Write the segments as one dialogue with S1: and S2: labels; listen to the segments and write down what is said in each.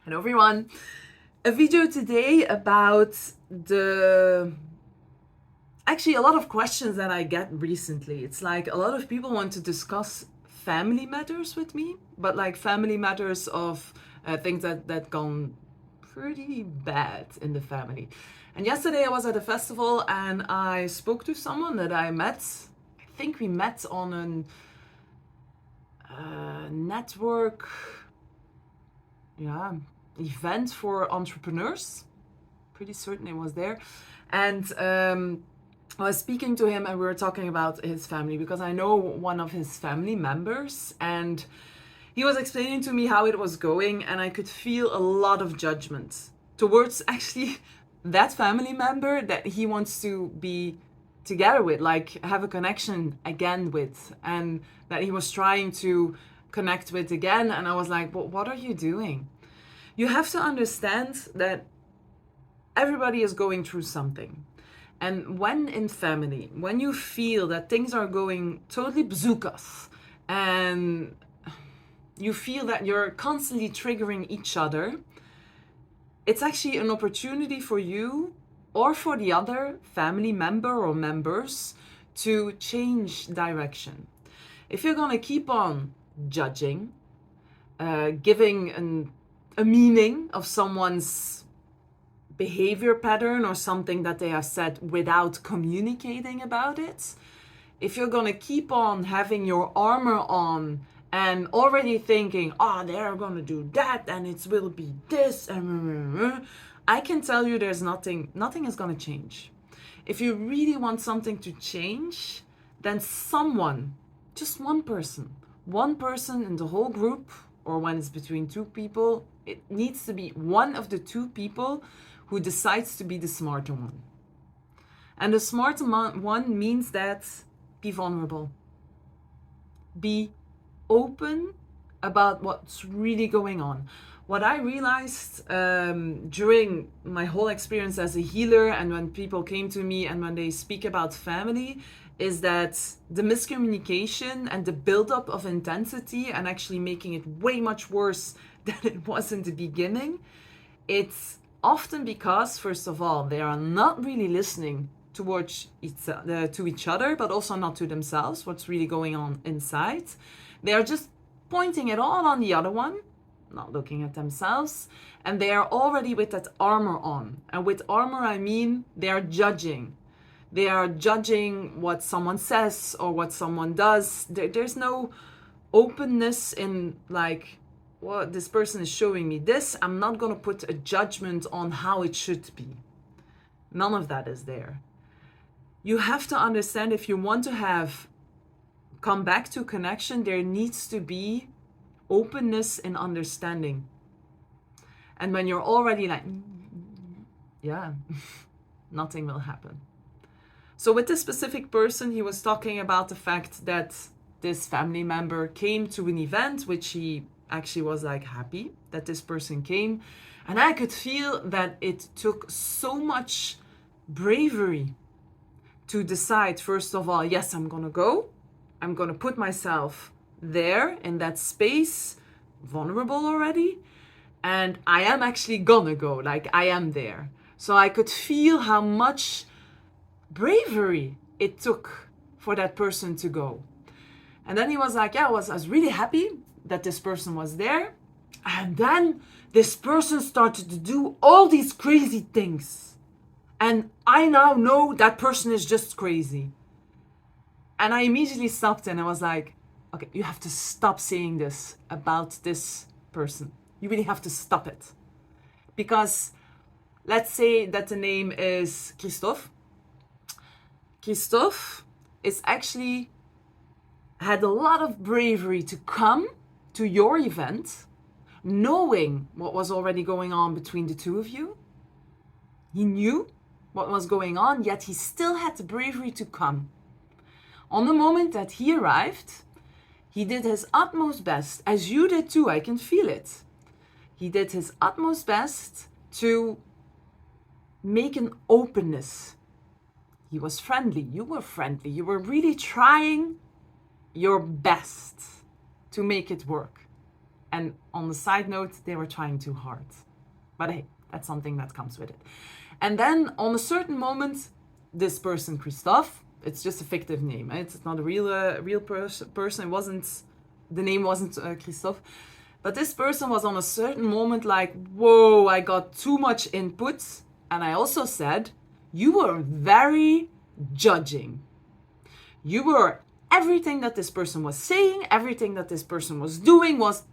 S1: Hello everyone. A video today about actually a lot of questions that I get recently. It's like a lot of people want to discuss family matters with me, but like family matters of things that gone pretty bad in the family. And yesterday I was at a festival and I spoke to someone that I met. I think we met on an network, yeah, event for entrepreneurs. Pretty certain it was there. And I was speaking to him and we were talking about his family because I know one of his family members, and he was explaining to me how it was going, and I could feel a lot of judgment towards actually that family member that he wants to be together with, like have a connection again with, and that he was trying to connect with again. And I was like, well, what are you doing? You have to understand that everybody is going through something. And when in family, when you feel that things are going totally bazookas and you feel that you're constantly triggering each other, it's actually an opportunity for you or for the other family member or members to change direction. If you're going to keep on judging, giving a meaning of someone's behavior pattern or something that they have said without communicating about it, if you're gonna keep on having your armor on and already thinking, oh, they're gonna do that and it will be this, and I can tell you there's nothing is gonna change. If you really want something to change, then someone, just one person in the whole group, or when it's between two people, it needs to be one of the two people who decides to be the smarter one. And the smarter one means that be vulnerable. Be open about what's really going on. What I realized during my whole experience as a healer, and when people came to me and when they speak about family, is that the miscommunication and the buildup of intensity and actually making it way much worse than it was in the beginning, it's often because, first of all, they are not really listening towards to each other, but also not to themselves, what's really going on inside. They are just pointing it all on the other one, not looking at themselves, and they are already with that armor on. And with armor, I mean they are judging. They are judging what someone says or what someone does. There's no openness in like, well, this person is showing me this. I'm not going to put a judgment on how it should be. None of that is there. You have to understand, if you want to have come back to connection, there needs to be openness and understanding. And when you're already like, yeah, nothing will happen. So with this specific person, he was talking about the fact that this family member came to an event, which he actually was like happy that this person came. And I could feel that it took so much bravery to decide, first of all, yes, I'm gonna go. I'm gonna put myself there in that space, vulnerable already. And I am actually gonna go, like I am there. So I could feel how much bravery it took for that person to go. And then he was like, yeah, I was really happy that this person was there. And then this person started to do all these crazy things. And I now know that person is just crazy. And I immediately stopped and I was like, okay, you have to stop saying this about this person. You really have to stop it. Because let's say that the name is Christophe. Christophe is actually had a lot of bravery to come to your event, knowing what was already going on between the two of you. He knew what was going on, yet he still had the bravery to come. On the moment that he arrived, he did his utmost best, as you did too, I can feel it. He did his utmost best to make an openness. He was friendly, you were really trying your best to make it work. And on the side note, they were trying too hard. But hey, that's something that comes with it. And then on a certain moment, this person, Christophe, it's just a fictive name. It's not a real person. It wasn't, the name wasn't Christophe. But this person was on a certain moment like, whoa, I got too much input. And I also said, you were very judging. You were, everything that this person was saying, everything that this person was doing was,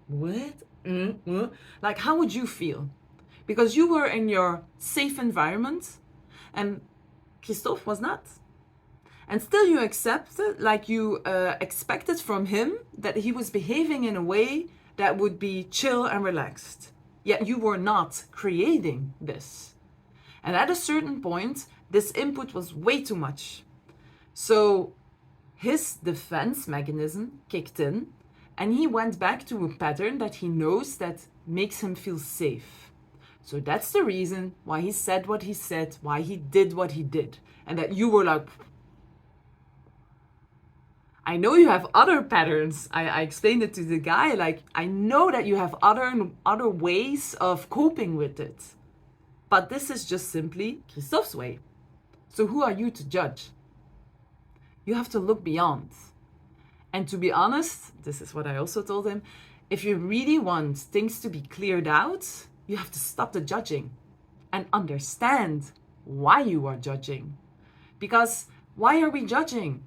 S1: what? Like, how would you feel? Because you were in your safe environment and Christophe was not. And still you accepted, like you expected from him that he was behaving in a way that would be chill and relaxed. Yet you were not creating this. And at a certain point, this input was way too much. So his defense mechanism kicked in and he went back to a pattern that he knows that makes him feel safe. So that's the reason why he said what he said, why he did what he did. And that you were like, I know you have other patterns. I explained it to the guy, like, I know that you have other ways of coping with it. But this is just simply Christophe's way. So who are you to judge? You have to look beyond. And to be honest, this is what I also told him, if you really want things to be cleared out, you have to stop the judging and understand why you are judging. Because why are we judging?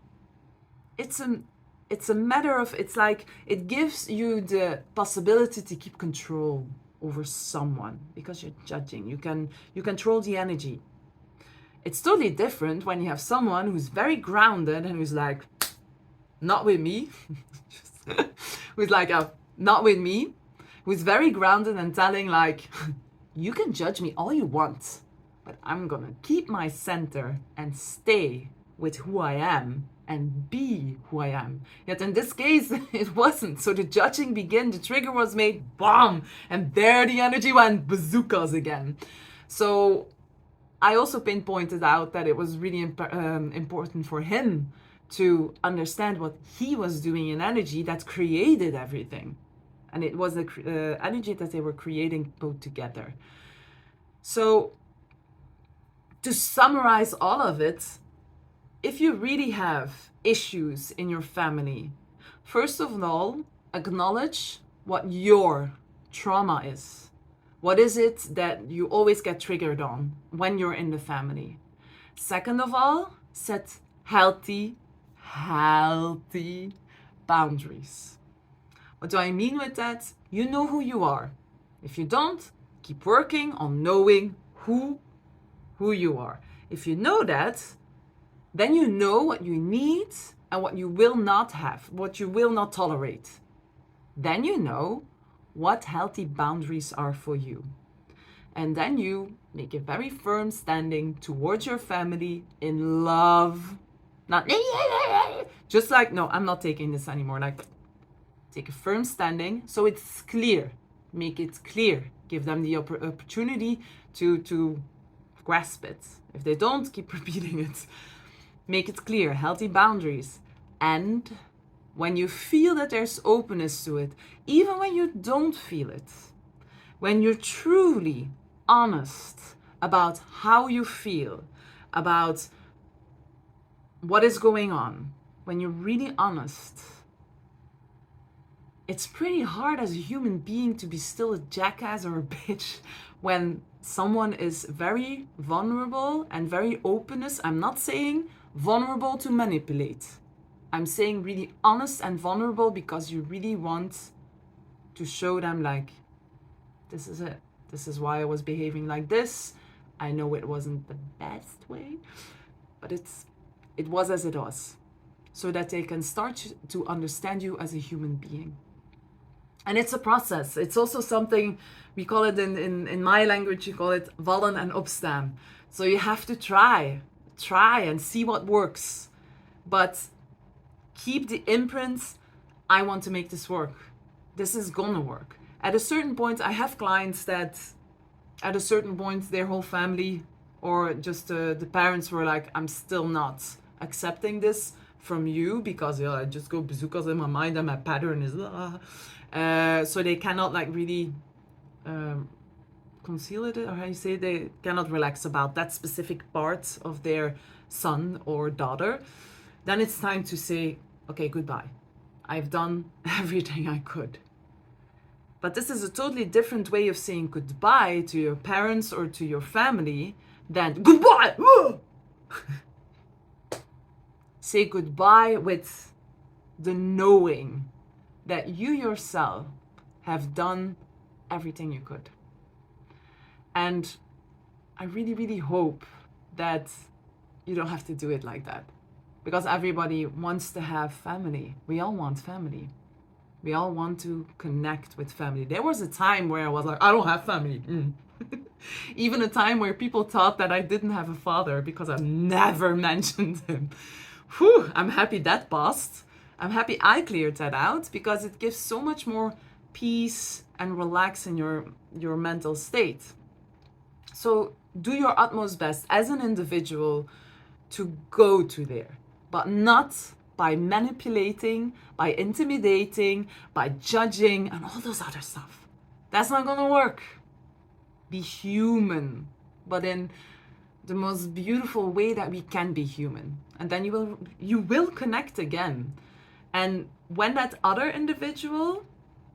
S1: It's a matter of, it's like, it gives you the possibility to keep control over someone because you're judging. You can control the energy. It's totally different when you have someone who's very grounded and who's like, not with me. Who's like, not with me. Who's very grounded and telling like, you can judge me all you want, but I'm gonna keep my center and stay with who I am and be who I am. Yet in this case, it wasn't. So the judging began, the trigger was made, bomb, and there the energy went bazookas again. So I also pinpointed out that it was really important for him to understand what he was doing in energy that created everything. And it was the energy that they were creating both together. So to summarize all of it, if you really have issues in your family, first of all, acknowledge what your trauma is. What is it that you always get triggered on when you're in the family? Second of all, set healthy boundaries. What do I mean with that? You know who you are. If you don't, keep working on knowing who you are. If you know that, then you know what you need and what you will not have, what you will not tolerate. Then you know what healthy boundaries are for you. And then you make a very firm standing towards your family in love. Not just like, no, I'm not taking this anymore. Like, take a firm standing so it's clear. Make it clear. Give them the opportunity to grasp it. If they don't, keep repeating it. Make it clear, healthy boundaries. And when you feel that there's openness to it, even when you don't feel it, when you're truly honest about how you feel, about what is going on, when you're really honest, it's pretty hard as a human being to be still a jackass or a bitch when someone is very vulnerable and very openness. I'm not saying vulnerable to manipulate. I'm saying really honest and vulnerable because you really want to show them like, this is it. This is why I was behaving like this. I know it wasn't the best way, but it was as it was, so that they can start to understand you as a human being. And it's a process. It's also something, we call it in my language, you call it vallen en opstaan. So you have to try and see what works. But keep the imprint, I want to make this work. This is gonna work. At a certain point, I have clients that at a certain point, their whole family or just the parents were like, I'm still not accepting this from you because I just go bazookas in my mind and my pattern is so they cannot like really conceal it, or how you say, they cannot relax about that specific part of their son or daughter, then it's time to say, okay, goodbye. I've done everything I could. But this is a totally different way of saying goodbye to your parents or to your family than goodbye. Say goodbye with the knowing that you yourself have done everything you could. And I really, really hope that you don't have to do it like that. Because everybody wants to have family. We all want family. We all want to connect with family. There was a time where I was like, I don't have family. Even a time where people thought that I didn't have a father because I never mentioned him. Whew, I'm happy that passed. I'm happy I cleared that out because it gives so much more peace and relax in your mental state. So do your utmost best as an individual to go to there, but not by manipulating, by intimidating, by judging, and all those other stuff. That's not gonna work. Be human, but in the most beautiful way that we can be human. And then you will connect again. And when that other individual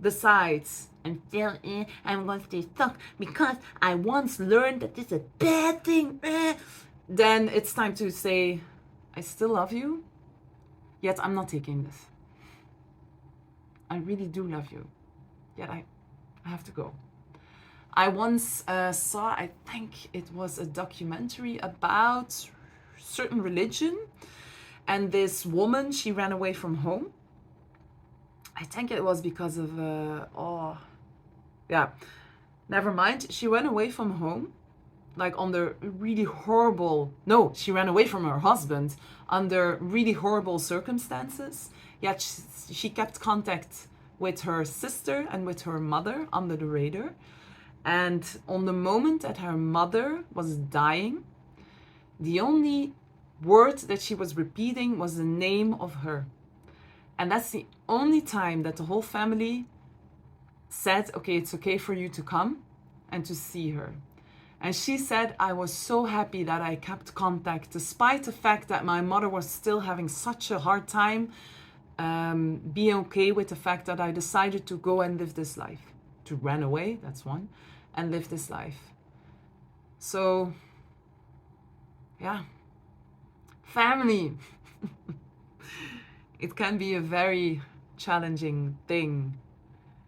S1: decides, and still, I'm going to stay stuck because I once learned that this is a bad thing, then it's time to say, I still love you, yet I'm not taking this. I really do love you, yet I have to go. I once saw, I think it was a documentary about certain religion, and this woman, she ran away from home. I think it was because of, never mind. She went away from home, like under really horrible, no, she ran away from her husband under really horrible circumstances. Yet she kept contact with her sister and with her mother under the radar. And on the moment that her mother was dying, the only word that she was repeating was the name of her. And that's the only time that the whole family said, okay, it's okay for you to come and to see her. And she said, I was so happy that I kept contact, despite the fact that my mother was still having such a hard time being okay with the fact that I decided to go and live this life. To run away, that's one, and live this life. So, yeah. Family. It can be a very challenging thing,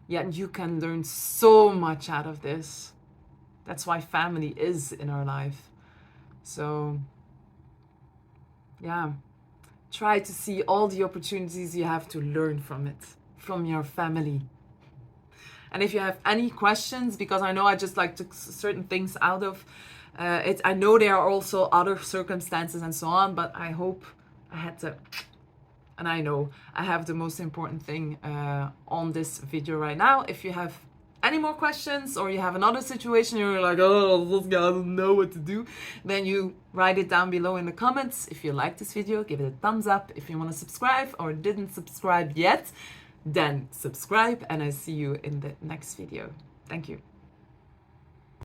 S1: yet you can learn so much out of this. That's why family is in our life. So, yeah, try to see all the opportunities you have to learn from it, from your family. And if you have any questions, because I know I just like took certain things out of it, I know there are also other circumstances and so on, but I hope I had to, and I know I have the most important thing on this video right now. If you have any more questions, or you have another situation you're like, oh, this guy doesn't know what to do, then you write it down below in the comments. If you like this video, give it a thumbs up. If you want to subscribe or didn't subscribe yet, then subscribe, and I see you in the next video. Thank you.